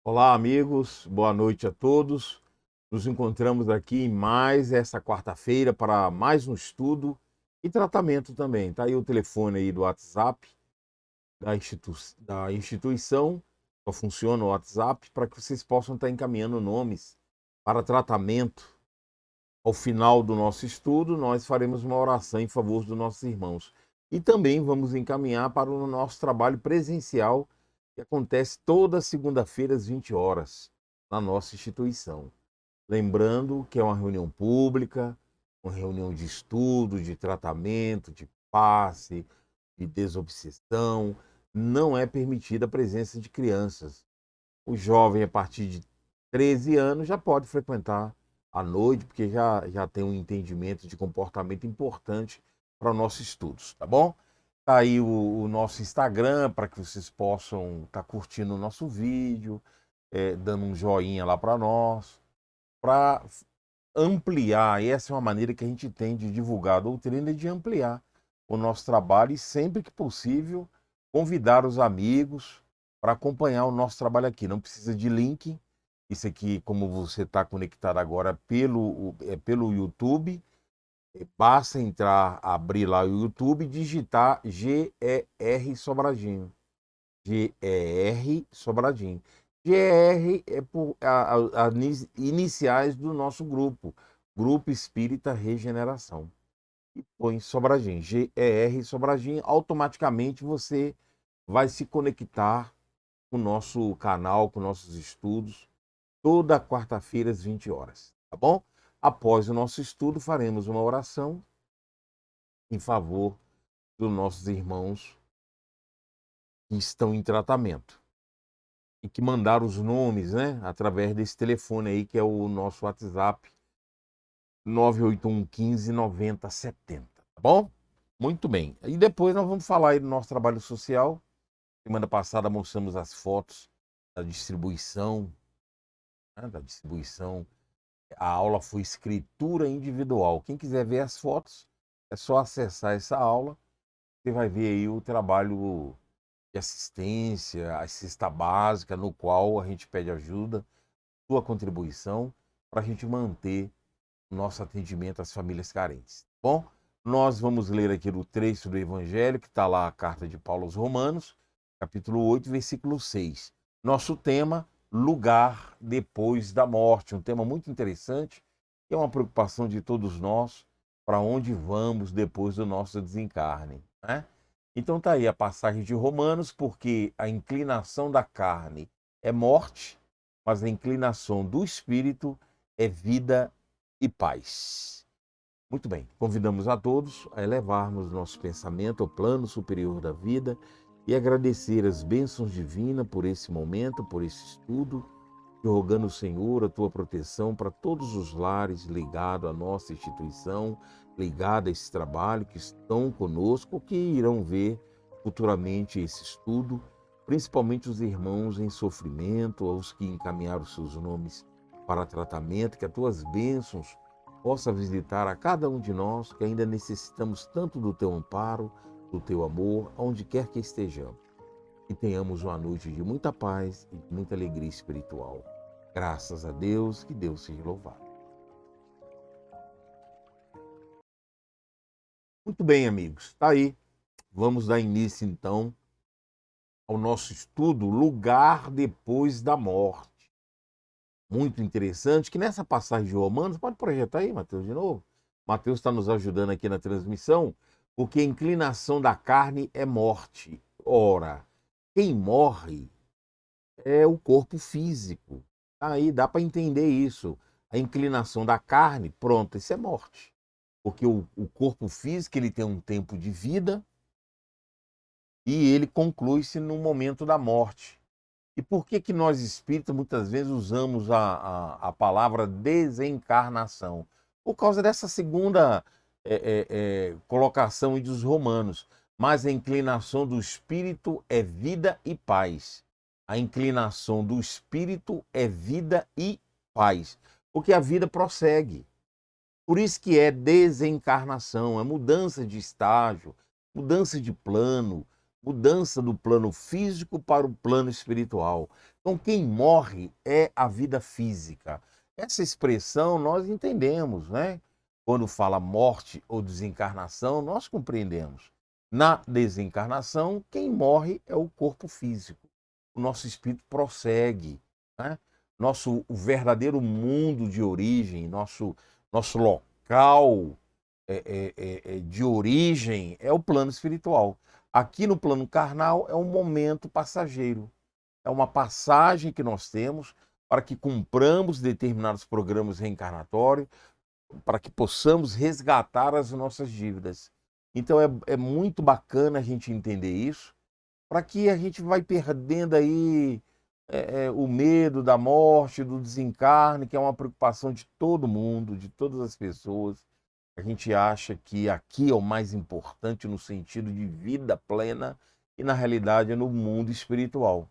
Olá, amigos, boa noite a todos. Nos encontramos aqui em mais essa quarta-feira para mais um estudo e tratamento também. Tá aí o telefone aí do WhatsApp da instituição, só funciona o WhatsApp para que vocês possam estar encaminhando nomes para tratamento. Ao final do nosso estudo, nós faremos uma oração em favor dos nossos irmãos. E também vamos encaminhar para o nosso trabalho presencial, que acontece toda segunda-feira às 20 horas, na nossa instituição. Lembrando que é uma reunião pública, uma reunião de estudo, de tratamento, de passe, de desobsessão. Não é permitida a presença de crianças. O jovem, a partir de 13 anos, já pode frequentar à noite, porque já tem um entendimento de comportamento importante para os nossos estudos, tá bom? Tá aí o nosso Instagram, para que vocês possam estar curtindo o nosso vídeo, dando um joinha lá para nós, para ampliar. E essa é uma maneira que a gente tem de divulgar a doutrina e de ampliar o nosso trabalho e, sempre que possível, convidar os amigos para acompanhar o nosso trabalho aqui. Não precisa de link. Isso aqui, como você está conectado agora pelo YouTube, basta entrar, abrir lá o YouTube e digitar GER Sobradinho. GER Sobradinho. GER é por as iniciais do nosso grupo, Grupo Espírita Regeneração. E põe Sobradinho, GER Sobradinho, automaticamente você vai se conectar com o nosso canal, com nossos estudos, toda quarta-feira às 20 horas, tá bom? Após o nosso estudo, faremos uma oração em favor dos nossos irmãos que estão em tratamento e que mandaram os nomes, né, através desse telefone aí, que é o nosso WhatsApp, 981 15 90 70, tá bom? Muito bem. E depois nós vamos falar aí do nosso trabalho social. Semana passada mostramos as fotos da distribuição, né, A aula foi escritura individual. Quem quiser ver as fotos, é só acessar essa aula. Você vai ver aí o trabalho de assistência, a cesta básica, no qual a gente pede ajuda, sua contribuição, para a gente manter o nosso atendimento às famílias carentes. Bom, nós vamos ler aqui o trecho do Evangelho, que está lá a carta de Paulo aos Romanos, capítulo 8, versículo 6. Nosso tema, lugar depois da morte. Um tema muito interessante, que é uma preocupação de todos nós, para onde vamos depois do nosso desencarne, né? Então tá aí a passagem de Romanos, porque a inclinação da carne é morte, mas a inclinação do espírito é vida e paz. Muito bem, convidamos a todos a elevarmos nosso pensamento ao plano superior da vida e agradecer as bênçãos divinas por esse momento, por esse estudo, e rogando, Senhor, a tua proteção para todos os lares ligados à nossa instituição, ligados a esse trabalho, que estão conosco, que irão ver futuramente esse estudo, principalmente os irmãos em sofrimento, aos que encaminharam seus nomes para tratamento, que as tuas bênçãos possam visitar a cada um de nós que ainda necessitamos tanto do teu amparo, do teu amor, onde quer que estejamos. E tenhamos uma noite de muita paz e de muita alegria espiritual. Graças a Deus, que Deus seja louvado. Muito bem, amigos, está aí. Vamos dar início, então, ao nosso estudo Lugar Depois da Morte. Muito interessante, que nessa passagem de Romanos, pode projetar aí, Mateus, de novo? Mateus está nos ajudando aqui na transmissão, porque a inclinação da carne é morte. Ora, quem morre é o corpo físico. Aí dá para entender isso. A inclinação da carne, pronto, isso é morte. Porque o corpo físico ele tem um tempo de vida e ele conclui-se no momento da morte. E por que que nós espíritas muitas vezes usamos a palavra desencarnação? Por causa dessa segunda colocação dos romanos. Mas a inclinação do espírito é vida e paz. A inclinação do espírito é vida e paz. Porque a vida prossegue. Por isso que é desencarnação, é mudança de estágio, mudança de plano, mudança do plano físico para o plano espiritual. Então, quem morre é a vida física. Essa expressão nós entendemos, né? Quando fala morte ou desencarnação, nós compreendemos. Na desencarnação, quem morre é o corpo físico. O nosso espírito prossegue, né? O verdadeiro mundo de origem, nosso local de origem é o plano espiritual. Aqui no plano carnal é um momento passageiro. É uma passagem que nós temos para que cumpramos determinados programas reencarnatórios, para que possamos resgatar as nossas dívidas. Então é muito bacana a gente entender isso, para que a gente vai perdendo aí o medo da morte, do desencarne, que é uma preocupação de todo mundo, de todas as pessoas. A gente acha que aqui é o mais importante no sentido de vida plena e na realidade é no mundo espiritual,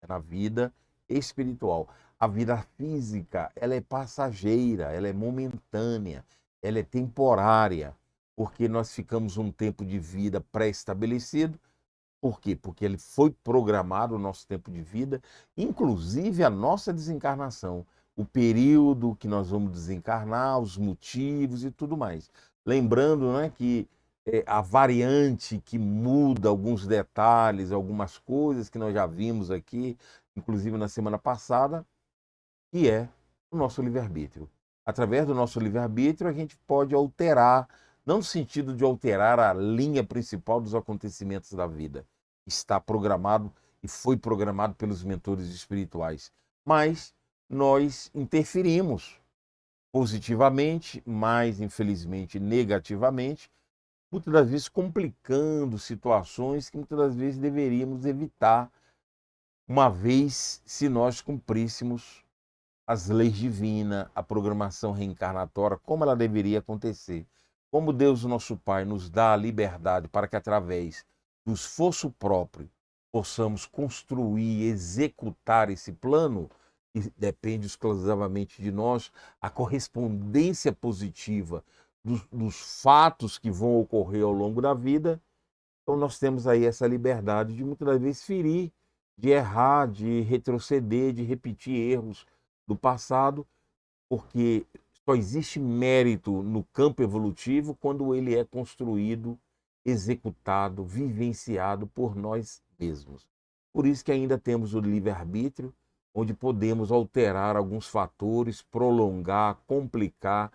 é na vida espiritual. A vida física, ela é passageira, ela é momentânea, ela é temporária, porque nós ficamos um tempo de vida pré-estabelecido. Por quê? Porque ele foi programado o nosso tempo de vida, inclusive a nossa desencarnação, o período que nós vamos desencarnar, os motivos e tudo mais. Lembrando, né, que a variante que muda alguns detalhes, algumas coisas que nós já vimos aqui, inclusive na semana passada, que é o nosso livre-arbítrio. Através do nosso livre-arbítrio, a gente pode alterar, não no sentido de alterar a linha principal dos acontecimentos da vida, está programado e foi programado pelos mentores espirituais, mas nós interferimos positivamente, mas infelizmente negativamente, muitas das vezes complicando situações que muitas das vezes deveríamos evitar, uma vez se nós cumpríssemos as leis divinas, a programação reencarnatória, como ela deveria acontecer. Como Deus, nosso Pai, nos dá a liberdade para que, através do esforço próprio, possamos construir, executar esse plano, e depende exclusivamente de nós, a correspondência positiva dos fatos que vão ocorrer ao longo da vida. Então, nós temos aí essa liberdade de, muitas das vezes, ferir, de errar, de retroceder, de repetir erros do passado, porque só existe mérito no campo evolutivo quando ele é construído, executado, vivenciado por nós mesmos. Por isso que ainda temos o livre-arbítrio, onde podemos alterar alguns fatores, prolongar, complicar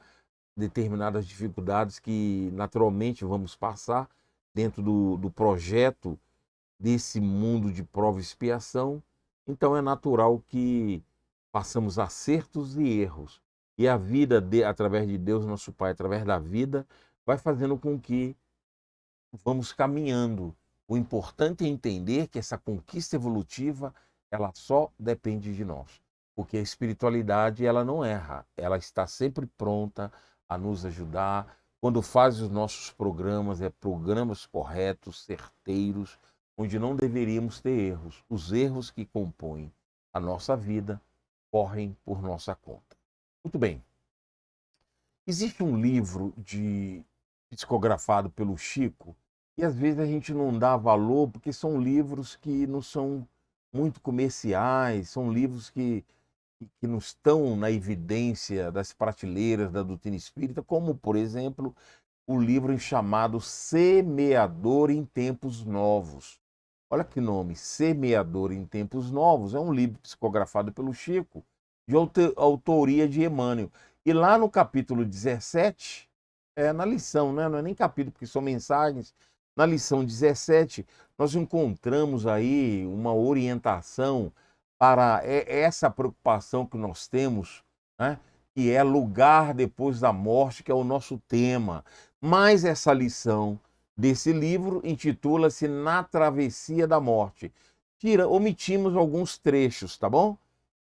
determinadas dificuldades que naturalmente vamos passar dentro do projeto desse mundo de prova e expiação. Então é natural que passamos acertos e erros. E a vida, através de Deus, nosso Pai, através da vida, vai fazendo com que vamos caminhando. O importante é entender que essa conquista evolutiva, ela só depende de nós. Porque a espiritualidade, ela não erra. Ela está sempre pronta a nos ajudar. Quando faz os nossos programas, programas corretos, certeiros, onde não deveríamos ter erros. Os erros que compõem a nossa vida correm por nossa conta. Muito bem. Existe um livro psicografado pelo Chico, e às vezes a gente não dá valor, porque são livros que não são muito comerciais, são livros que não estão na evidência das prateleiras da doutrina espírita, como, por exemplo, o livro chamado Semeador em Tempos Novos. Olha que nome, Semeador em Tempos Novos. É um livro psicografado pelo Chico, de autoria de Emmanuel. E lá no capítulo 17, na lição, né? Não é nem capítulo, porque são mensagens. Na lição 17, nós encontramos aí uma orientação para essa preocupação que nós temos, né? Que é lugar depois da morte, que é o nosso tema. Mas essa lição desse livro intitula-se Na Travessia da Morte. Omitimos alguns trechos, tá bom?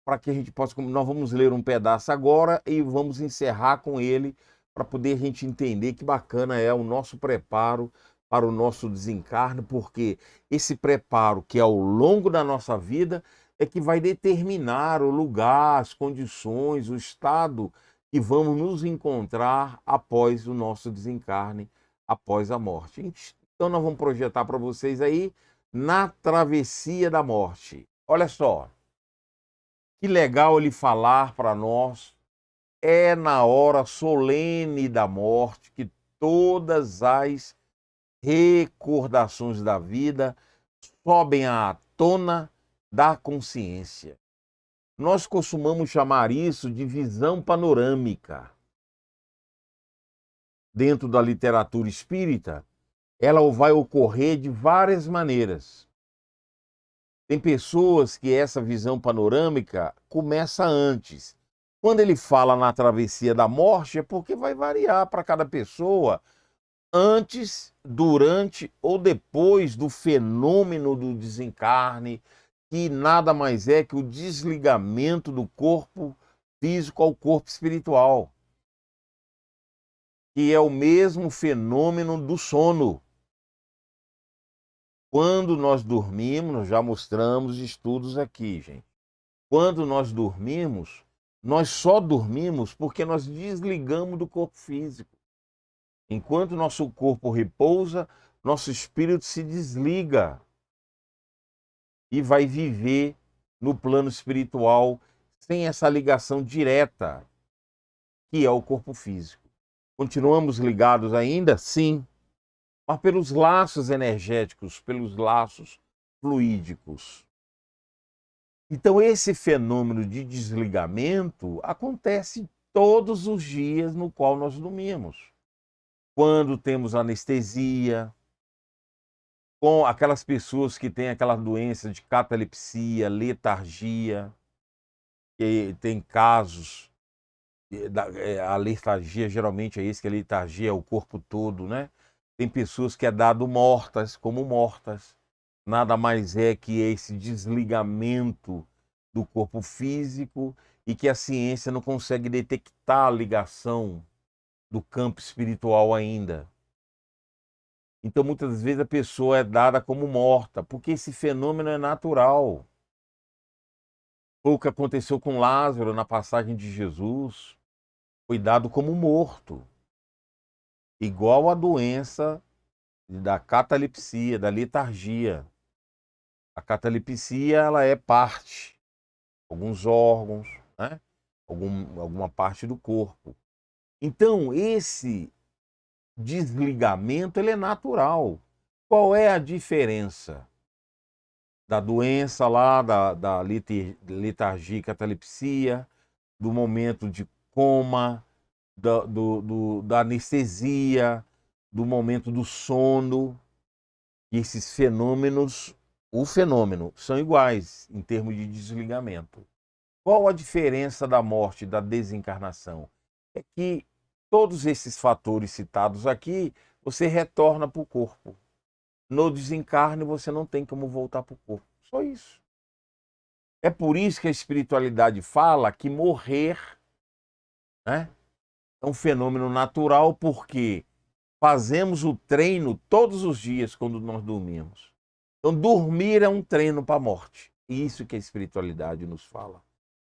Para que a gente possa... Nós vamos ler um pedaço agora e vamos encerrar com ele, para poder a gente entender que bacana é o nosso preparo para o nosso desencarne, porque esse preparo que é ao longo da nossa vida é que vai determinar o lugar, as condições, o estado que vamos nos encontrar após o nosso desencarne, após a morte. Então nós vamos projetar para vocês aí Na Travessia da Morte. Olha só, que legal ele falar para nós. É na hora solene da morte que todas as recordações da vida sobem à tona da consciência. Nós costumamos chamar isso de visão panorâmica. Dentro da literatura espírita, ela vai ocorrer de várias maneiras. Tem pessoas que essa visão panorâmica começa antes. Quando ele fala na travessia da morte, é porque vai variar para cada pessoa, antes, durante ou depois do fenômeno do desencarne, que nada mais é que o desligamento do corpo físico ao corpo espiritual, que é o mesmo fenômeno do sono. Quando nós dormimos, nós já mostramos estudos aqui, gente. Quando nós dormimos, nós só dormimos porque nós desligamos do corpo físico. Enquanto nosso corpo repousa, nosso espírito se desliga e vai viver no plano espiritual sem essa ligação direta, que é o corpo físico. Continuamos ligados ainda? Sim, mas pelos laços energéticos, pelos laços fluídicos. Então, esse fenômeno de desligamento acontece todos os dias no qual nós dormimos. Quando temos anestesia, com aquelas pessoas que têm aquela doença de catalepsia, letargia, que tem casos, a letargia geralmente é isso, que a letargia é o corpo todo, né? Tem pessoas que é dado mortas, como mortas. Nada mais é que esse desligamento do corpo físico e que a ciência não consegue detectar a ligação do campo espiritual ainda. Então, muitas vezes a pessoa é dada como morta, porque esse fenômeno é natural. Foi o que aconteceu com Lázaro na passagem de Jesus. Foi dado como morto. Igual a doença da catalepsia, da letargia. A catalepsia, ela é parte, alguns órgãos, né? Alguma parte do corpo. Então, esse desligamento, ele é natural. Qual é a diferença da doença lá, da letargia e catalepsia, do momento de coma, da anestesia, do momento do sono? E esses fenômenos, o fenômeno, são iguais em termos de desligamento. Qual a diferença da morte e da desencarnação? É que todos esses fatores citados aqui, você retorna para o corpo. No desencarne, você não tem como voltar para o corpo. Só isso. É por isso que a espiritualidade fala que morrer, né, é um fenômeno natural, porque fazemos o treino todos os dias quando nós dormimos. Então, dormir é um treino para a morte. Isso que a espiritualidade nos fala.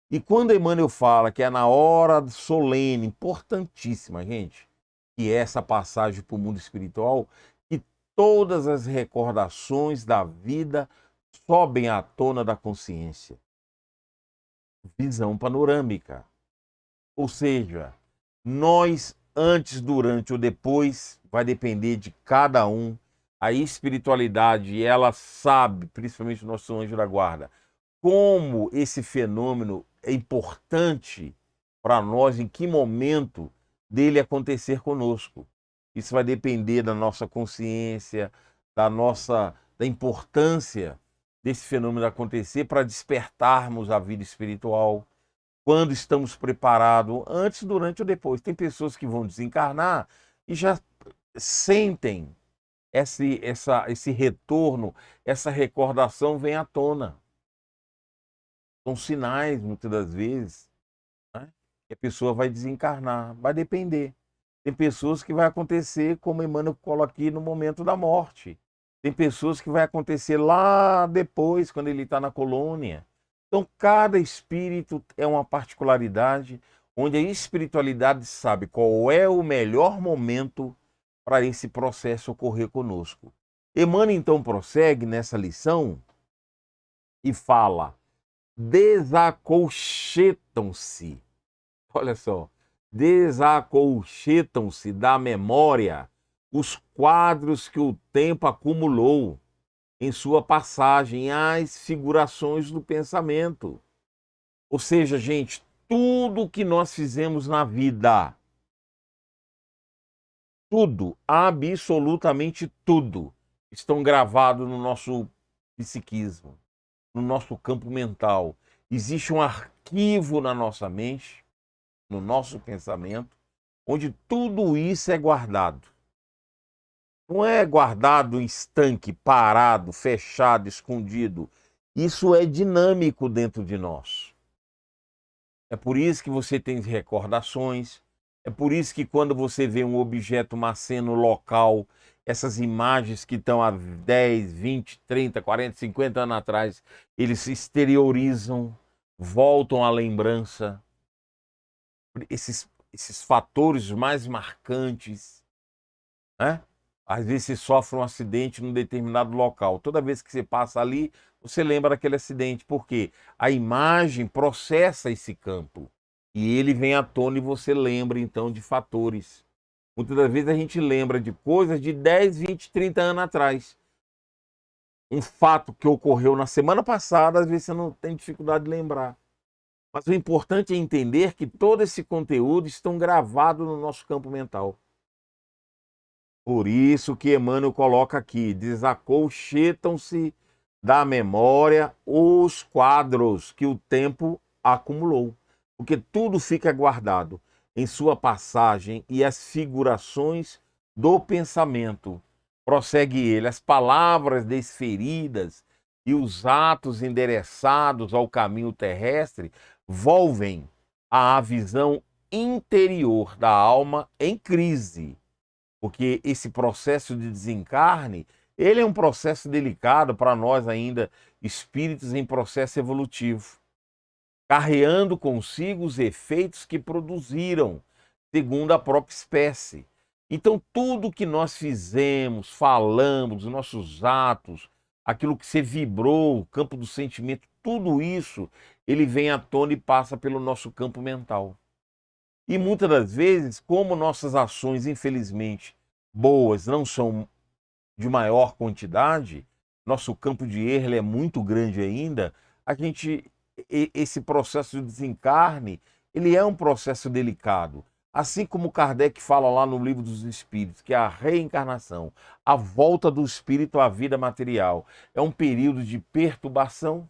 E quando Emmanuel fala que é na hora solene, importantíssima, gente, que é essa passagem para o mundo espiritual, que todas as recordações da vida sobem à tona da consciência. Visão panorâmica. Ou seja, nós, antes, durante ou depois, vai depender de cada um. A espiritualidade, ela sabe, principalmente o nosso anjo da guarda, como esse fenômeno é importante para nós, em que momento dele acontecer conosco. Isso vai depender da nossa consciência, da importância desse fenômeno acontecer para despertarmos a vida espiritual. Quando estamos preparados, antes, durante ou depois. Tem pessoas que vão desencarnar e já sentem esse retorno, essa recordação vem à tona. São sinais, muitas das vezes, né, que a pessoa vai desencarnar. Vai depender. Tem pessoas que vai acontecer, como Emmanuel coloca aqui, no momento da morte. Tem pessoas que vai acontecer lá depois, quando ele está na colônia. Então, cada espírito é uma particularidade, onde a espiritualidade sabe qual é o melhor momento para esse processo ocorrer conosco. Emmanuel, então, prossegue nessa lição e fala: desacolchetam-se. Olha só, desacolchetam-se da memória os quadros que o tempo acumulou em sua passagem às figurações do pensamento. Ou seja, gente, tudo que nós fizemos na vida, tudo, absolutamente tudo, estão gravados no nosso psiquismo, no nosso campo mental. Existe um arquivo na nossa mente, no nosso pensamento, onde tudo isso é guardado. Não é guardado em estanque, parado, fechado, escondido. Isso é dinâmico dentro de nós. É por isso que você tem recordações, é por isso que quando você vê um objeto, uma cena local, essas imagens que estão há 10, 20, 30, 40, 50 anos atrás, eles se exteriorizam, voltam à lembrança. Esses fatores mais marcantes, né? Às vezes você sofre um acidente num determinado local. Toda vez que você passa ali, você lembra daquele acidente, porque a imagem processa esse campo e ele vem à tona e você lembra então de fatores. Muitas das vezes a gente lembra de coisas de 10, 20, 30 anos atrás. Um fato que ocorreu na semana passada, às vezes você não tem dificuldade de lembrar. Mas o importante é entender que todo esse conteúdo estão gravados no nosso campo mental. Por isso que Emmanuel coloca aqui: desacolchetam-se da memória os quadros que o tempo acumulou. Porque tudo fica guardado em sua passagem e as figurações do pensamento. Prossegue ele: as palavras desferidas e os atos endereçados ao caminho terrestre volvem à visão interior da alma em crise. Porque esse processo de desencarne, ele é um processo delicado para nós ainda, espíritos em processo evolutivo, carreando consigo os efeitos que produziram, segundo a própria espécie. Então, tudo que nós fizemos, falamos, os nossos atos, aquilo que você vibrou, o campo do sentimento, tudo isso, ele vem à tona e passa pelo nosso campo mental. E muitas das vezes, como nossas ações, infelizmente, boas, não são de maior quantidade, nosso campo de erro ele é muito grande ainda, esse processo de desencarne, ele é um processo delicado. Assim como Kardec fala lá no Livro dos Espíritos, que a reencarnação, a volta do espírito à vida material, é um período de perturbação.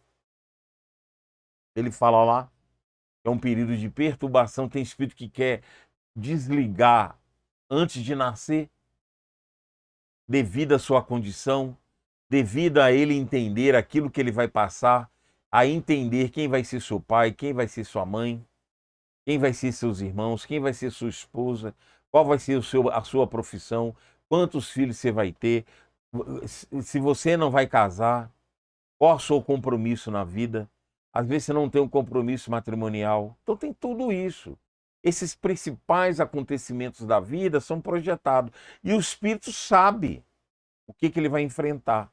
Ele fala lá, é um período de perturbação, tem espírito que quer desligar antes de nascer, devido à sua condição, devido a ele entender aquilo que ele vai passar, a entender quem vai ser seu pai, quem vai ser sua mãe, quem vai ser seus irmãos, quem vai ser sua esposa, qual vai ser a sua profissão, quantos filhos você vai ter. Se você não vai casar, qual é o seu compromisso na vida? Às vezes você não tem um compromisso matrimonial. Então tem tudo isso. Esses principais acontecimentos da vida são projetados. E o Espírito sabe o que ele vai enfrentar.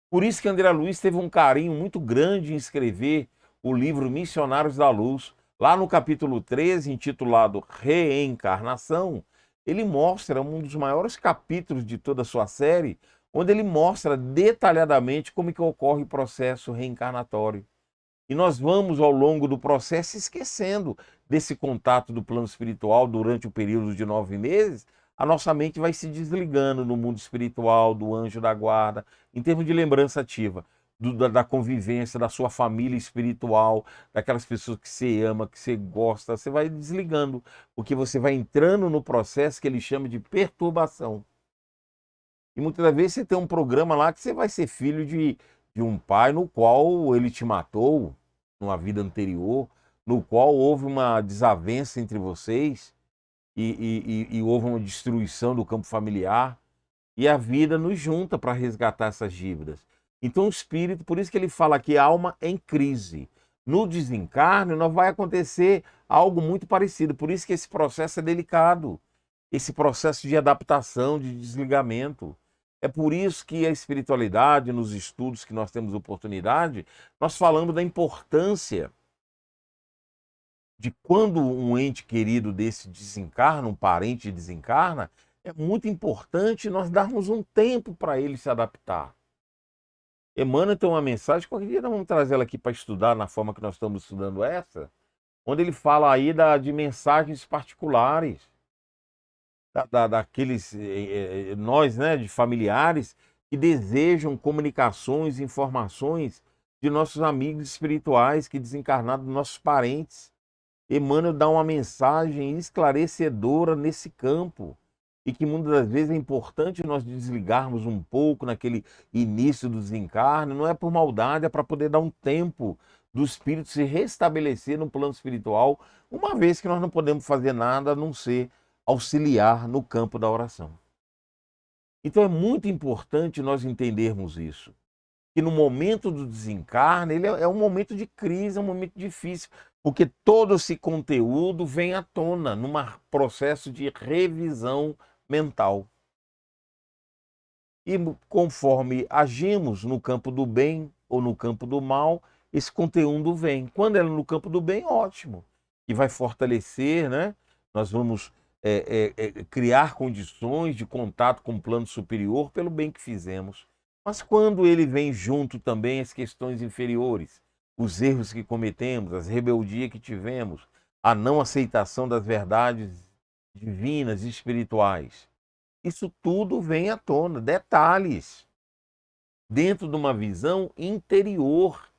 Por isso que André Luiz teve um carinho muito grande em escrever o livro Missionários da Luz. Lá no capítulo 13, intitulado Reencarnação, ele mostra um dos maiores capítulos de toda a sua série, onde ele mostra detalhadamente como que ocorre o processo reencarnatório. E nós vamos, ao longo do processo, esquecendo desse contato do plano espiritual durante o período de 9 meses. A nossa mente vai se desligando no mundo espiritual, do anjo da guarda, em termos de lembrança ativa, da convivência, da sua família espiritual, daquelas pessoas que você ama, que você gosta. Você vai desligando, porque você vai entrando no processo que ele chama de perturbação. E muitas das vezes você tem um programa lá que você vai ser filho de um pai no qual ele te matou numa vida anterior, no qual houve uma desavença entre vocês e houve uma destruição do campo familiar. E a vida nos junta para resgatar essas dívidas. Então o espírito, por isso que ele fala que alma em crise. No desencarne, não vai acontecer algo muito parecido. Por isso que esse processo é delicado. Esse processo de adaptação, de desligamento. É por isso que a espiritualidade, nos estudos que nós temos oportunidade, nós falamos da importância de quando um ente querido desse desencarna, um parente desencarna, é muito importante nós darmos um tempo para ele se adaptar. Emmanuel tem uma mensagem, qualquer dia nós vamos trazer ela aqui para estudar na forma que nós estamos estudando essa, onde ele fala aí de mensagens particulares, daqueles, nós, né, de familiares, que desejam comunicações, informações de nossos amigos espirituais que desencarnaram, dos nossos parentes. Emmanuel dá uma mensagem esclarecedora nesse campo e que muitas das vezes é importante nós desligarmos um pouco naquele início do desencarne, não é por maldade, é para poder dar um tempo do espírito se restabelecer no plano espiritual, uma vez que nós não podemos fazer nada a não ser auxiliar no campo da oração. Então é muito importante nós entendermos isso, que no momento do desencarne, ele é um momento de crise, é um momento difícil, porque todo esse conteúdo vem à tona num processo de revisão mental. E conforme agimos no campo do bem ou no campo do mal, esse conteúdo vem. Quando é no campo do bem, ótimo. E vai fortalecer, né? Nós vamos criar condições de contato com o plano superior pelo bem que fizemos. Mas quando ele vem junto também as questões inferiores, os erros que cometemos, as rebeldias que tivemos, a não aceitação das verdades divinas e espirituais, isso tudo vem à tona, detalhes, dentro de uma visão interior.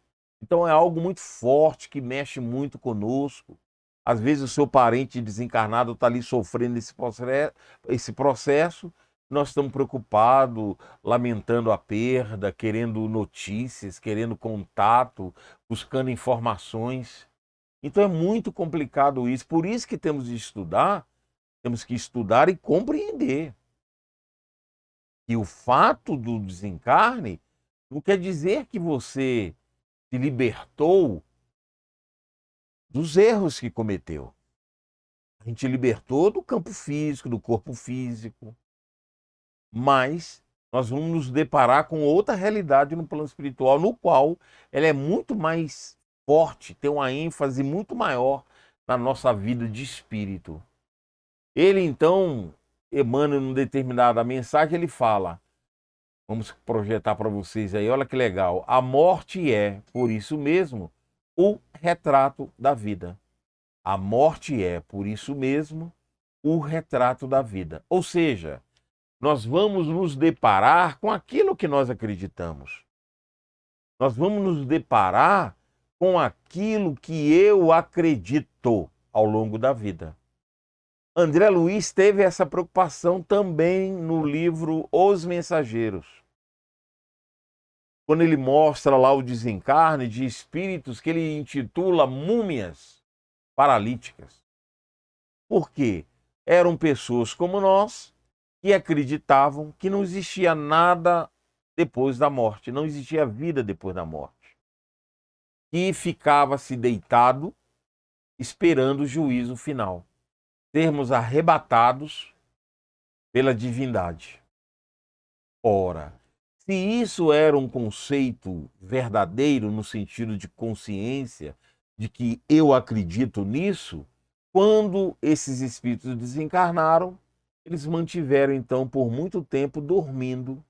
Então é algo muito forte, que mexe muito conosco. Às vezes o seu parente desencarnado está ali sofrendo esse processo, nós estamos preocupados, lamentando a perda, querendo notícias, querendo contato, buscando informações. Então é muito complicado isso. Por isso que temos que estudar e compreender que o fato do desencarne não quer dizer que você se libertou dos erros que cometeu. A gente libertou do campo físico, do corpo físico, mas nós vamos nos deparar com outra realidade no plano espiritual, no qual ela é muito mais forte, tem uma ênfase muito maior na nossa vida de espírito. Ele, então, Emmanuel, numa determinada mensagem, ele fala, vamos projetar para vocês aí, olha que legal. A morte é, por isso mesmo, o retrato da vida. A morte é, por isso mesmo, o retrato da vida. Ou seja, nós vamos nos deparar com aquilo que nós acreditamos. Nós vamos nos deparar com aquilo que eu acredito ao longo da vida. André Luiz teve essa preocupação também no livro Os Mensageiros, quando ele mostra lá o desencarne de espíritos que ele intitula múmias paralíticas. Por quê? Eram pessoas como nós, que acreditavam que não existia nada depois da morte, não existia vida depois da morte, e ficava-se deitado esperando o juízo final, sermos arrebatados pela divindade. Ora, se isso era um conceito verdadeiro no sentido de consciência, de que eu acredito nisso, quando esses espíritos desencarnaram, eles mantiveram então por muito tempo dormindo,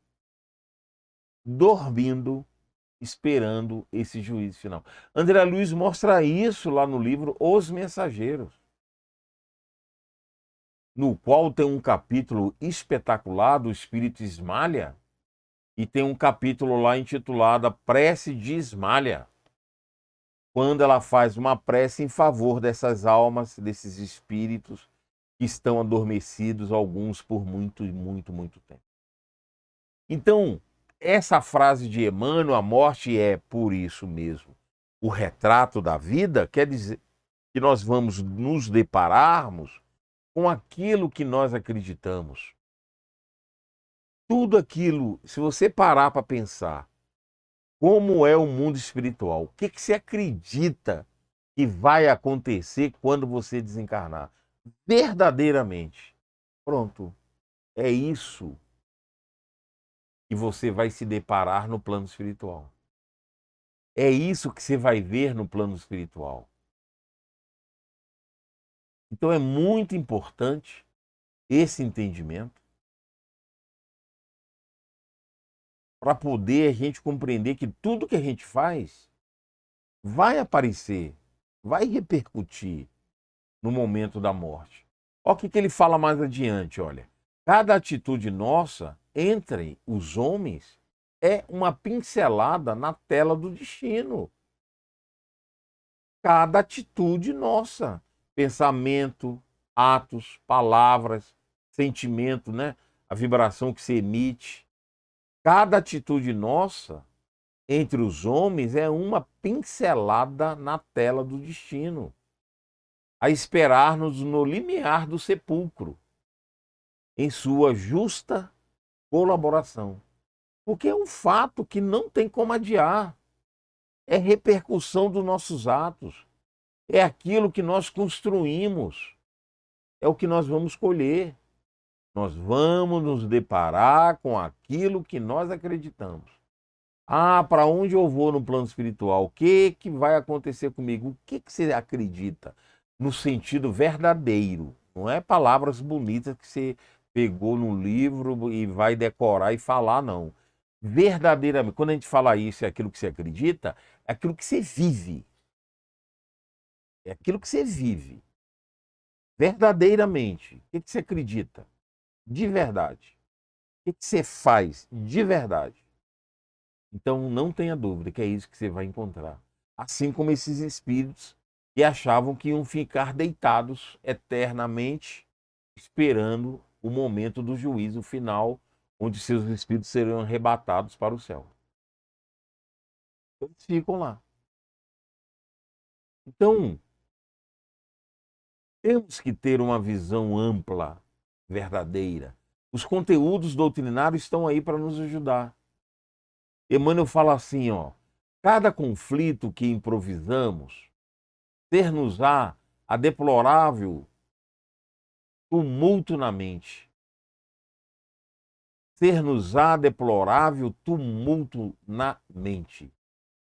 esperando esse juízo final. André Luiz mostra isso lá no livro Os Mensageiros, no qual tem um capítulo espetacular do Espírito Ismalha, e tem um capítulo lá intitulado A Prece de Ismalha, quando ela faz uma prece em favor dessas almas, desses espíritos que estão adormecidos, alguns por muito e muito, muito tempo. Então, essa frase de Emmanuel, a morte é por isso mesmo o retrato da vida, quer dizer que nós vamos nos depararmos com aquilo que nós acreditamos. Tudo aquilo, se você parar para pensar, como é o mundo espiritual, o que você acredita que vai acontecer quando você desencarnar? Verdadeiramente. Pronto. É isso que você vai se deparar no plano espiritual. É isso que você vai ver no plano espiritual. Então é muito importante esse entendimento para poder a gente compreender que tudo que a gente faz vai aparecer, vai repercutir no momento da morte. Olha o que ele fala mais adiante, olha. Cada atitude nossa entre os homens é uma pincelada na tela do destino. Cada atitude nossa, pensamento, atos, palavras, sentimento, né? A vibração que se emite. Cada atitude nossa entre os homens é uma pincelada na tela do destino, a esperar-nos no limiar do sepulcro, em sua justa colaboração. Porque é um fato que não tem como adiar. É repercussão dos nossos atos. É aquilo que nós construímos. É o que nós vamos colher. Nós vamos nos deparar com aquilo que nós acreditamos. Ah, para onde eu vou no plano espiritual? O que vai acontecer comigo? O que você acredita no sentido verdadeiro? Não é palavras bonitas que você pegou no livro e vai decorar e falar, não. Verdadeiramente, quando a gente fala isso, é aquilo que você acredita, é aquilo que você vive. É aquilo que você vive. Verdadeiramente. O que você acredita? De verdade. O que você faz? De verdade. Então não tenha dúvida que é isso que você vai encontrar. Assim como esses espíritos que achavam que iam ficar deitados eternamente, esperando o momento do juízo final, onde seus espíritos serão arrebatados para o céu. Eles ficam lá. Então, temos que ter uma visão ampla, verdadeira. Os conteúdos doutrinários estão aí para nos ajudar. Emmanuel fala assim, ó, cada conflito que improvisamos ter-nos-á a deplorável tumulto na mente. Ter-nos-á deplorável tumulto na mente.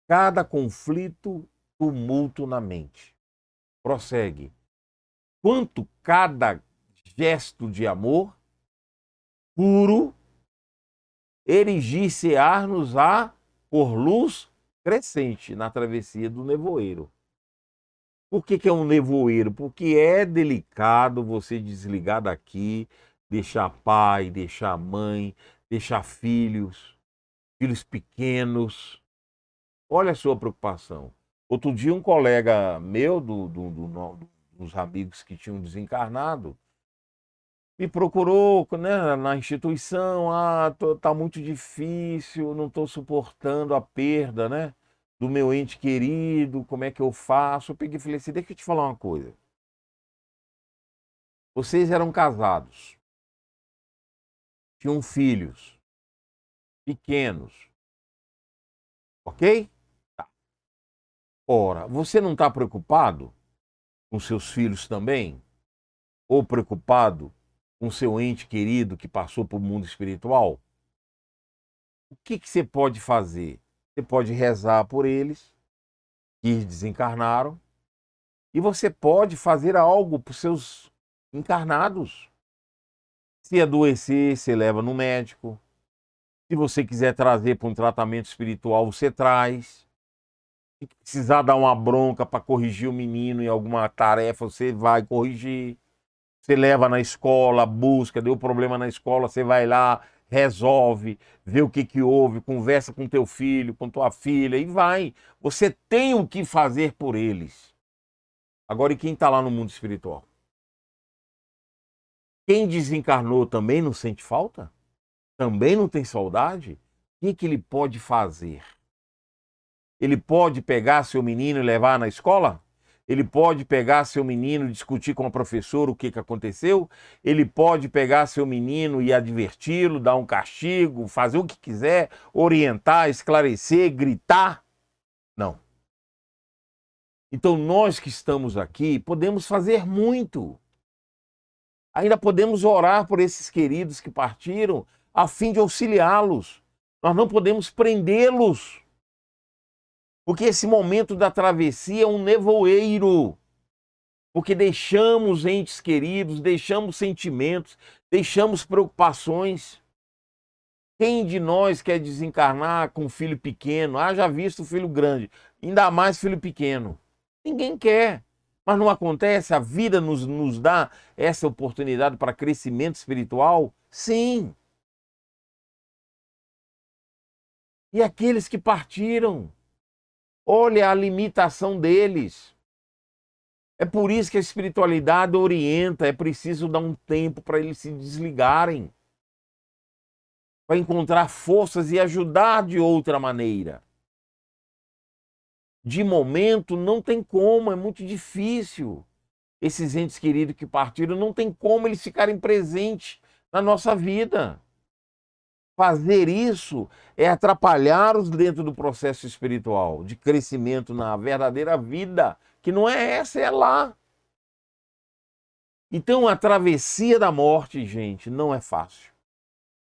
Cada conflito, tumulto na mente. Prossegue. Quanto cada gesto de amor puro erigir-se-á-nos-á por luz crescente na travessia do nevoeiro. Por que é um nevoeiro? Porque é delicado você desligar daqui, deixar pai, deixar mãe, deixar filhos, filhos pequenos. Olha a sua preocupação. Outro dia, um colega meu, dos amigos que tinham desencarnado, me procurou, né, na instituição. Ah, tá muito difícil, não estou suportando a perda, né, do meu ente querido, como é que eu faço? Eu peguei e falei assim, deixa eu te falar uma coisa. Vocês eram casados. tinham filhos pequenos, ok? Tá. Ora, você não está preocupado com seus filhos também? Ou preocupado com seu ente querido que passou para o mundo espiritual? O que você pode fazer? Você pode rezar por eles, que desencarnaram, e você pode fazer algo para os seus encarnados. Se adoecer, você leva no médico. Se você quiser trazer para um tratamento espiritual, você traz. Se precisar dar uma bronca para corrigir o menino em alguma tarefa, você vai corrigir. Você leva na escola, busca, deu problema na escola, você vai lá, resolve, vê o que que houve, conversa com teu filho, com tua filha e vai. Você tem o que fazer por eles. Agora, e quem está lá no mundo espiritual? Quem desencarnou também não sente falta? Também não tem saudade? O que que ele pode fazer? Ele pode pegar seu menino e levar na escola? Ele pode pegar seu menino e discutir com a professora o que aconteceu? Ele pode pegar seu menino e adverti-lo, dar um castigo, fazer o que quiser, orientar, esclarecer, gritar? Não. Então nós que estamos aqui podemos fazer muito. Ainda podemos orar por esses queridos que partiram a fim de auxiliá-los. Nós não podemos prendê-los. Porque esse momento da travessia é um nevoeiro. Porque deixamos entes queridos, deixamos sentimentos, deixamos preocupações. Quem de nós quer desencarnar com filho pequeno? Já visto filho grande, ainda mais filho pequeno. Ninguém quer. Mas não acontece? A vida nos dá essa oportunidade para crescimento espiritual? Sim. E aqueles que partiram? Olha a limitação deles. É por isso que a espiritualidade orienta, é preciso dar um tempo para eles se desligarem, para encontrar forças e ajudar de outra maneira. De momento não tem como, é muito difícil. Esses entes queridos que partiram, não tem como eles ficarem presentes na nossa vida. Fazer isso é atrapalhá-los dentro do processo espiritual, de crescimento na verdadeira vida, que não é essa, é lá. Então a travessia da morte, gente, não é fácil.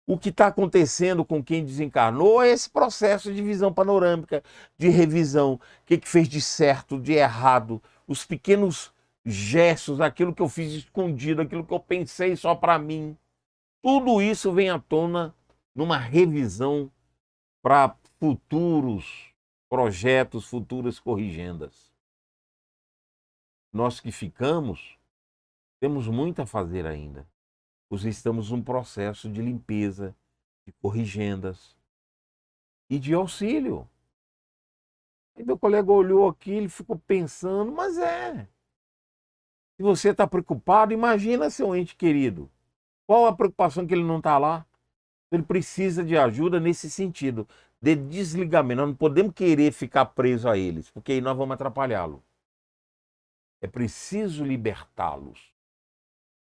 O que está acontecendo com quem desencarnou é esse processo de visão panorâmica, de revisão, o que fez de certo, de errado, os pequenos gestos, aquilo que eu fiz escondido, aquilo que eu pensei só para mim. Tudo isso vem à tona numa revisão para futuros projetos, futuras corrigendas. Nós que ficamos, temos muito a fazer ainda. Pois estamos num processo de limpeza, de corrigendas e de auxílio. Aí meu colega olhou aqui, ele ficou pensando, mas se você está preocupado, imagina seu ente querido. Qual a preocupação que ele não está lá? Ele precisa de ajuda nesse sentido, de desligamento. Nós não podemos querer ficar preso a eles, porque aí nós vamos atrapalhá-lo. É preciso libertá-los,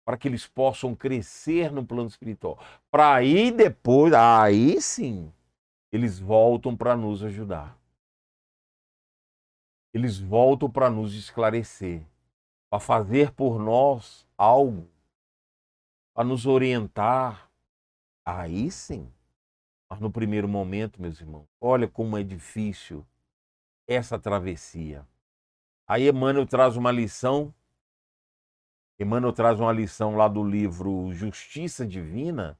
para que eles possam crescer no plano espiritual. Para aí depois, aí sim, eles voltam para nos ajudar. Eles voltam para nos esclarecer, para fazer por nós algo, para nos orientar. Aí sim. Mas no primeiro momento, meus irmãos, olha como é difícil essa travessia. Aí Emmanuel traz uma lição. Emmanuel traz uma lição lá do livro Justiça Divina,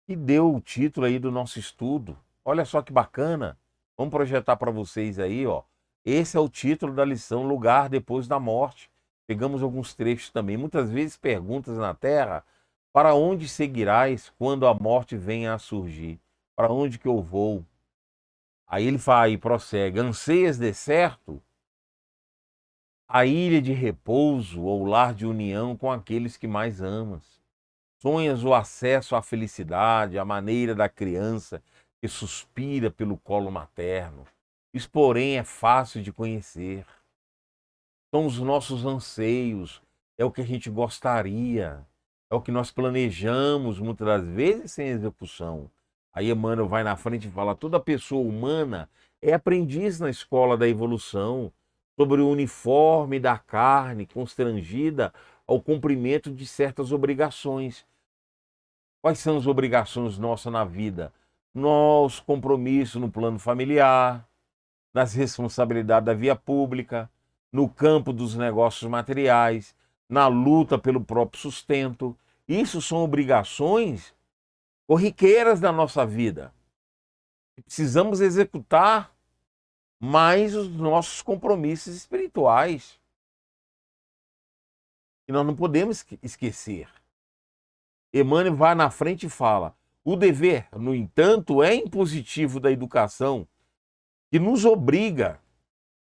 e deu o título aí do nosso estudo. Olha só que bacana. Vamos projetar para vocês aí, ó. Esse é o título da lição, Lugar Depois da Morte. Pegamos alguns trechos também. Muitas vezes perguntas na Terra: para onde seguirás quando a morte venha a surgir? Para onde que eu vou? Aí ele vai e prossegue: anseias deserto? A ilha de repouso ou lar de união com aqueles que mais amas. Sonhas o acesso à felicidade, à maneira da criança que suspira pelo colo materno. Isso, porém, é fácil de conhecer. São os nossos anseios, é o que a gente gostaria. É o que nós planejamos muitas das vezes sem execução. Aí Emmanuel vai na frente e fala: toda pessoa humana é aprendiz na escola da evolução, sobre o uniforme da carne constrangida ao cumprimento de certas obrigações. Quais são as obrigações nossas na vida? Nosso compromisso no plano familiar, nas responsabilidades da via pública, no campo dos negócios materiais, na luta pelo próprio sustento. Isso são obrigações corriqueiras da nossa vida. Precisamos executar mais os nossos compromissos espirituais. E nós não podemos esquecer. Emmanuel vai na frente e fala: o dever, no entanto, é impositivo da educação, que nos obriga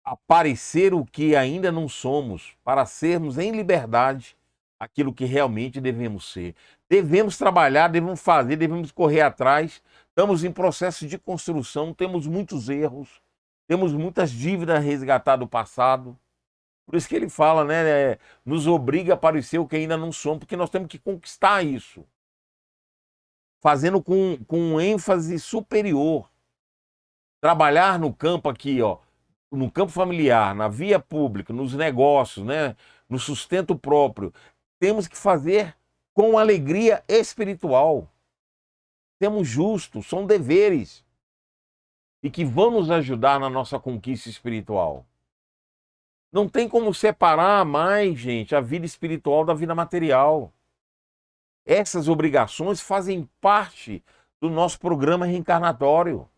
a parecer o que ainda não somos, para sermos em liberdade aquilo que realmente devemos ser. Devemos trabalhar, devemos fazer, devemos correr atrás. Estamos em processo de construção, temos muitos erros, temos muitas dívidas a resgatar do passado. Por isso que ele fala, né? Nos obriga a parecer o que ainda não somos, porque nós temos que conquistar isso. Fazendo com ênfase superior. Trabalhar no campo aqui, ó, no campo familiar, na via pública, nos negócios, né? No sustento próprio. Temos que fazer com alegria espiritual. Temos justos, são deveres. E que vão nos ajudar na nossa conquista espiritual. Não tem como separar mais, gente, a vida espiritual da vida material. Essas obrigações fazem parte do nosso programa reencarnatório.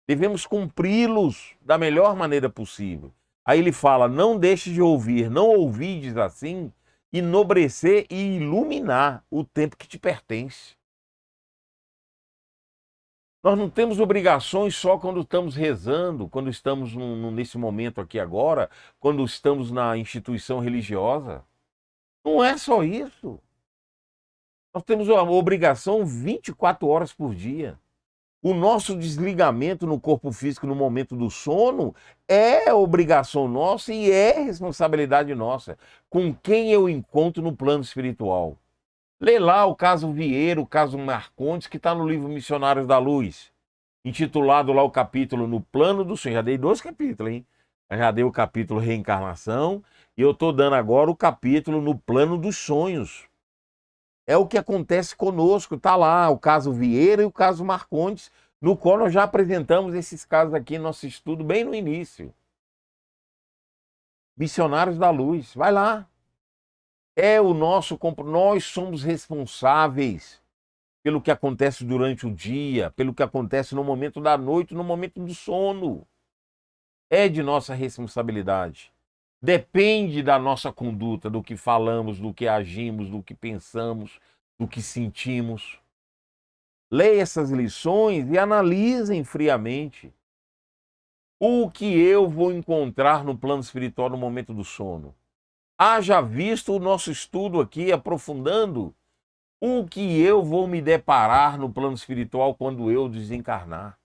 Devemos cumpri-los da melhor maneira possível. Aí ele fala: não deixe de ouvir, não ouvides assim, enobrecer e iluminar o tempo que te pertence. Nós não temos obrigações só quando estamos rezando, quando estamos nesse momento aqui agora, quando estamos na instituição religiosa. Não é só isso. Nós temos uma obrigação 24 horas por dia. O nosso desligamento no corpo físico no momento do sono é obrigação nossa e é responsabilidade nossa. Com quem eu encontro no plano espiritual. Lê lá o caso Vieira, o caso Marcondes, que está no livro Missionários da Luz, intitulado lá o capítulo No Plano do Sonho. Já dei 2 capítulos, hein? Eu já dei o capítulo Reencarnação e eu estou dando agora o capítulo No Plano dos Sonhos. É o que acontece conosco, está lá o caso Vieira e o caso Marcondes, no qual nós já apresentamos esses casos aqui no nosso estudo bem no início. Missionários da Luz, vai lá. É o nosso, nós somos responsáveis pelo que acontece durante o dia, pelo que acontece no momento da noite, no momento do sono. É de nossa responsabilidade. Depende da nossa conduta, do que falamos, do que agimos, do que pensamos, do que sentimos. Leia essas lições e analisem friamente o que eu vou encontrar no plano espiritual no momento do sono. Haja visto o nosso estudo aqui, aprofundando o que eu vou me deparar no plano espiritual quando eu desencarnar.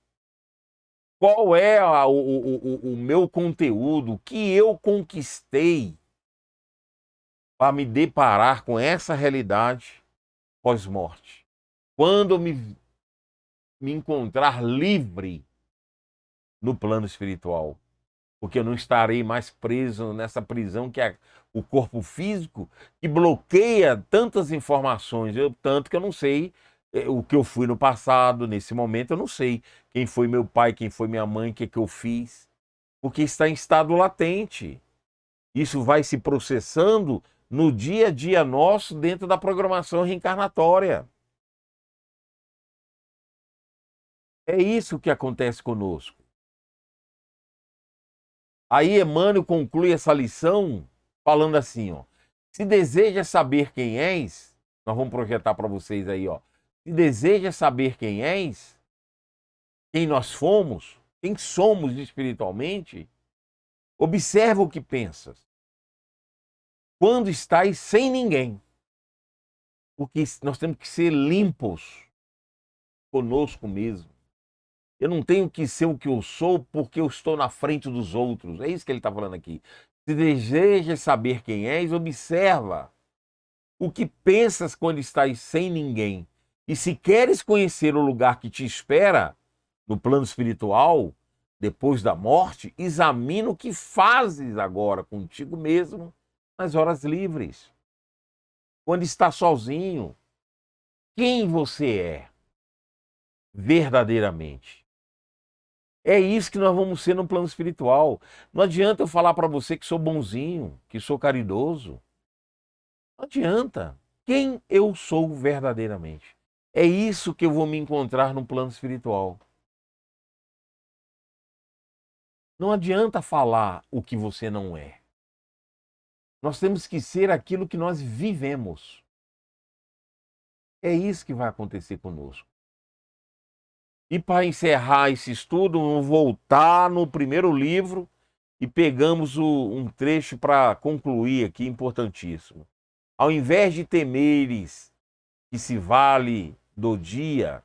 Qual é o meu conteúdo, o que eu conquistei para me deparar com essa realidade pós-morte. Quando eu me encontrar livre no plano espiritual. Porque eu não estarei mais preso nessa prisão que é o corpo físico, que bloqueia tantas informações, tanto que eu não sei o que eu fui no passado, nesse momento eu não sei quem foi meu pai, quem foi minha mãe, o que eu fiz, porque está em estado latente. Isso vai se processando no dia a dia nosso dentro da programação reencarnatória. É isso que acontece conosco. Aí Emmanuel conclui essa lição falando assim, ó: se deseja saber quem és, nós vamos projetar para vocês aí, ó. Se deseja saber quem és, quem nós fomos, quem somos espiritualmente, observa o que pensas. Quando estás sem ninguém, porque nós temos que ser limpos conosco mesmo. Eu não tenho que ser o que eu sou porque eu estou na frente dos outros. É isso que ele está falando aqui. Se deseja saber quem és, observa o que pensas quando estás sem ninguém. E se queres conhecer o lugar que te espera no plano espiritual, depois da morte, examina o que fazes agora contigo mesmo nas horas livres. Quando está sozinho, quem você é verdadeiramente? É isso que nós vamos ser no plano espiritual. Não adianta eu falar para você que sou bonzinho, que sou caridoso. Não adianta. Quem eu sou verdadeiramente? É isso que eu vou me encontrar no plano espiritual. Não adianta falar o que você não é. Nós temos que ser aquilo que nós vivemos. É isso que vai acontecer conosco. E para encerrar esse estudo, vamos voltar no primeiro livro e pegamos um trecho para concluir aqui, importantíssimo. Ao invés de temeres que se vale do dia,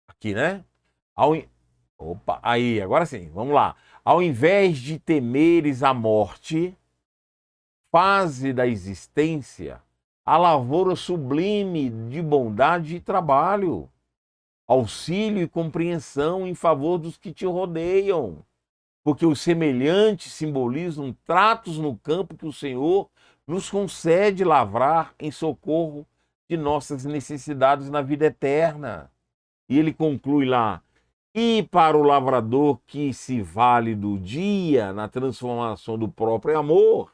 aqui, né? Opa, aí, agora sim, vamos lá. Ao invés de temeres a morte, fase da existência, a lavoura sublime de bondade e trabalho, auxílio e compreensão em favor dos que te rodeiam, porque os semelhantes simbolizam tratos no campo que o Senhor nos concede lavrar em socorro de nossas necessidades na vida eterna. E ele conclui lá: e para o lavrador que se vale do dia na transformação do próprio amor,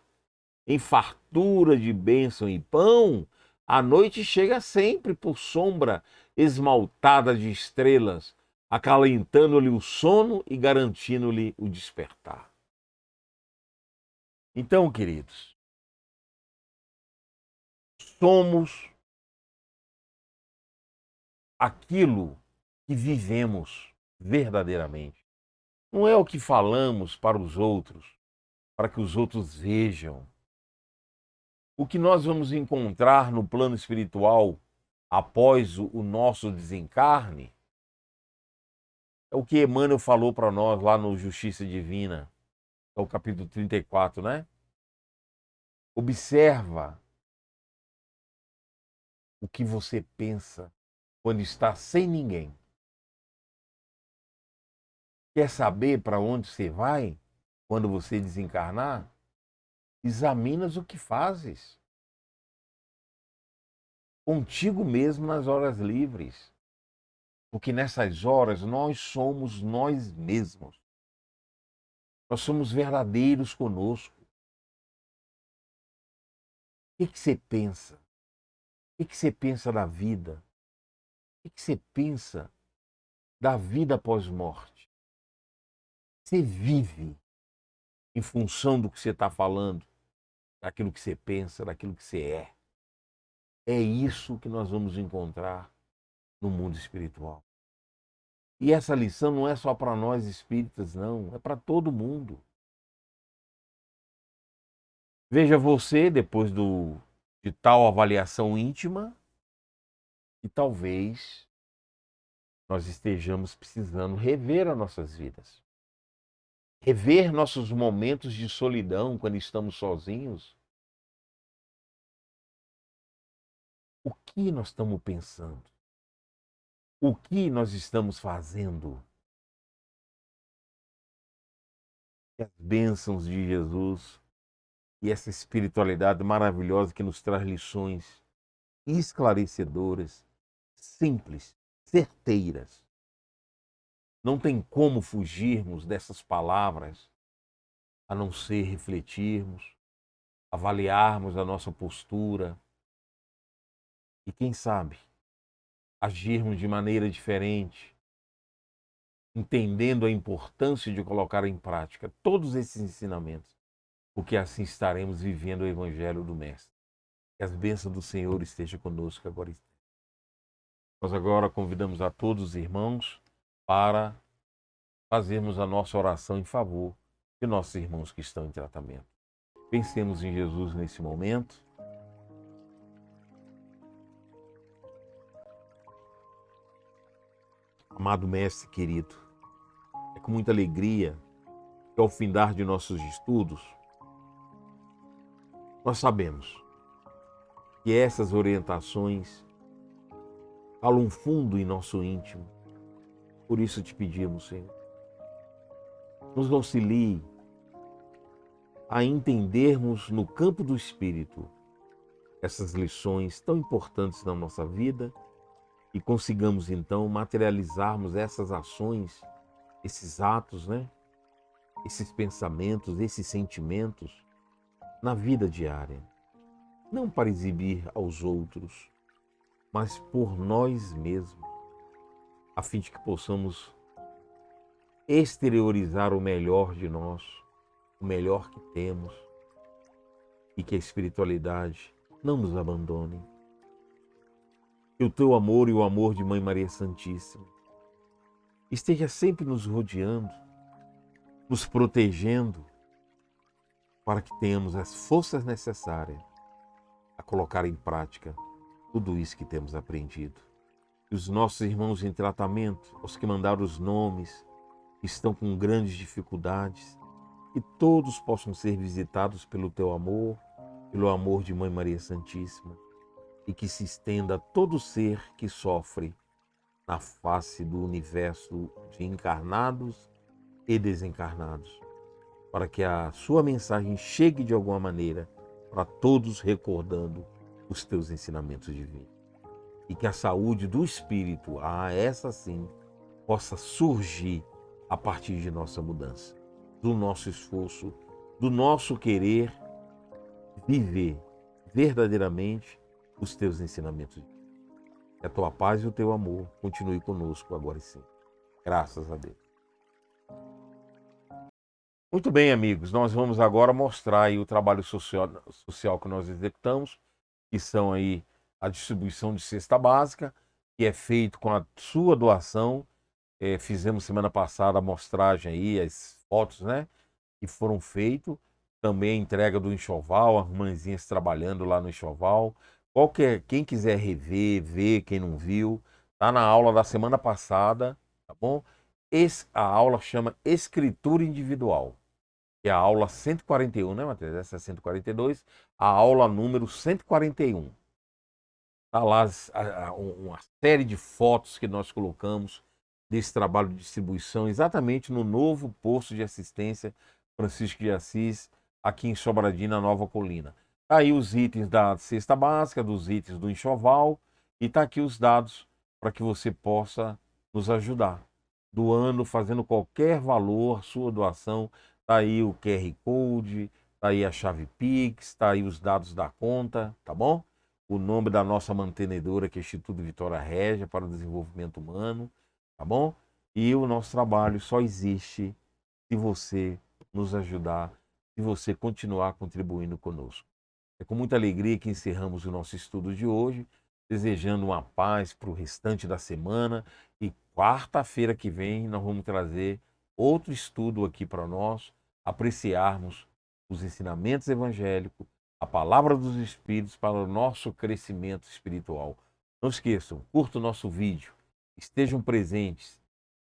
em fartura de bênção e pão, a noite chega sempre por sombra esmaltada de estrelas, acalentando-lhe o sono e garantindo-lhe o despertar. Então, queridos, somos aquilo que vivemos verdadeiramente. Não é o que falamos para os outros, para que os outros vejam. O que nós vamos encontrar no plano espiritual após o nosso desencarne é o que Emmanuel falou para nós lá no Justiça Divina, é o capítulo 34, né? Observa o que você pensa quando está sem ninguém. Quer saber para onde você vai quando você desencarnar? Examinas o que fazes contigo mesmo nas horas livres. Porque nessas horas nós somos nós mesmos. Nós somos verdadeiros conosco. O que você pensa? O que você pensa da vida? O que você pensa da vida após morte? Você vive em função do que você está falando, daquilo que você pensa, daquilo que você é. É isso que nós vamos encontrar no mundo espiritual. E essa lição não é só para nós espíritas, não, é para todo mundo. Veja você, depois de tal avaliação íntima, que talvez nós estejamos precisando rever as nossas vidas. Rever nossos momentos de solidão quando estamos sozinhos. O que nós estamos pensando? O que nós estamos fazendo? E as bênçãos de Jesus e essa espiritualidade maravilhosa que nos traz lições esclarecedoras, simples, certeiras. Não tem como fugirmos dessas palavras a não ser refletirmos, avaliarmos a nossa postura e, quem sabe, agirmos de maneira diferente, entendendo a importância de colocar em prática todos esses ensinamentos, porque assim estaremos vivendo o Evangelho do Mestre. Que as bênçãos do Senhor estejam conosco agora. Nós agora convidamos a todos os irmãos para fazermos a nossa oração em favor de nossos irmãos que estão em tratamento. Pensemos em Jesus nesse momento. Amado Mestre querido, é com muita alegria que ao findar de nossos estudos, Nós sabemos que essas orientações calam fundo em nosso íntimo. Por isso te pedimos, Senhor, nos auxilie a entendermos no campo do Espírito essas lições tão importantes na nossa vida e consigamos então materializarmos essas ações, esses atos, esses pensamentos, esses sentimentos na vida diária. Não para exibir aos outros, mas por nós mesmos, a fim de que possamos exteriorizar o melhor de nós, o melhor que temos, e que a espiritualidade não nos abandone. Que o teu amor e o amor de Mãe Maria Santíssima esteja sempre nos rodeando, nos protegendo, para que tenhamos as forças necessárias a colocar em prática tudo isso que temos aprendido. E os nossos irmãos em tratamento, os que mandaram os nomes, que estão com grandes dificuldades, que todos possam ser visitados pelo teu amor, pelo amor de Mãe Maria Santíssima, e que se estenda a todo ser que sofre na face do universo de encarnados e desencarnados, para que a sua mensagem chegue de alguma maneira para todos, recordando os teus ensinamentos divinos. E que a saúde do Espírito, essa sim, possa surgir a partir de nossa mudança, do nosso esforço, do nosso querer viver verdadeiramente os teus ensinamentos. Que a tua paz e o teu amor continue conosco agora e sempre. Graças a Deus. Muito bem, amigos, nós vamos agora mostrar aí o trabalho social que nós executamos, que são aí a distribuição de cesta básica, que é feito com a sua doação. Fizemos semana passada a mostragem aí, as fotos, que foram feitas. Também a entrega do enxoval, as mãezinhas trabalhando lá no enxoval. Quem quiser rever, ver, quem não viu, tá na aula da semana passada, tá bom? A aula chama Escritura Individual, que é a aula 141, né, Matheus? Essa é 142, a aula número 141. Tá lá uma série de fotos que nós colocamos desse trabalho de distribuição, exatamente no novo posto de assistência Francisco de Assis, aqui em Sobradinho, na Nova Colina. Tá aí os itens da cesta básica, dos itens do enxoval, e tá aqui os dados para que você possa nos ajudar, doando, fazendo qualquer valor, sua doação. Tá aí o QR Code, tá aí a chave Pix, tá aí os dados da conta, tá bom? O nome da nossa mantenedora, que é Instituto Vitória Régia para o Desenvolvimento Humano, tá bom? E o nosso trabalho só existe se você nos ajudar, se você continuar contribuindo conosco. É com muita alegria que encerramos o nosso estudo de hoje, desejando uma paz para o restante da semana, e quarta-feira que vem nós vamos trazer outro estudo aqui para nós, apreciarmos os ensinamentos evangélicos, a palavra dos Espíritos para o nosso crescimento espiritual. Não esqueçam, curtam o nosso vídeo, estejam presentes,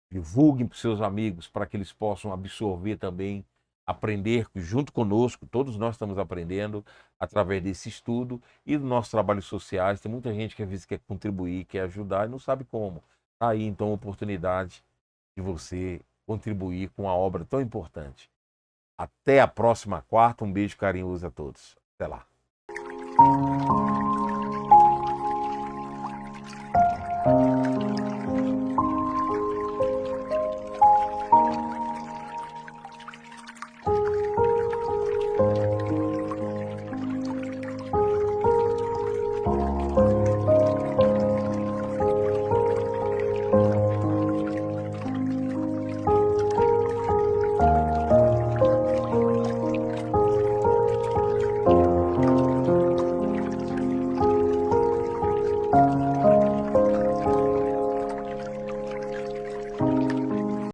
divulguem para os seus amigos para que eles possam absorver também, aprender junto conosco. Todos nós estamos aprendendo através desse estudo e dos nossos trabalhos sociais. Tem muita gente que às vezes quer contribuir, quer ajudar e não sabe como. Está aí então a oportunidade de você contribuir com uma obra tão importante. Até a próxima quarta. Um beijo carinhoso a todos. Até lá.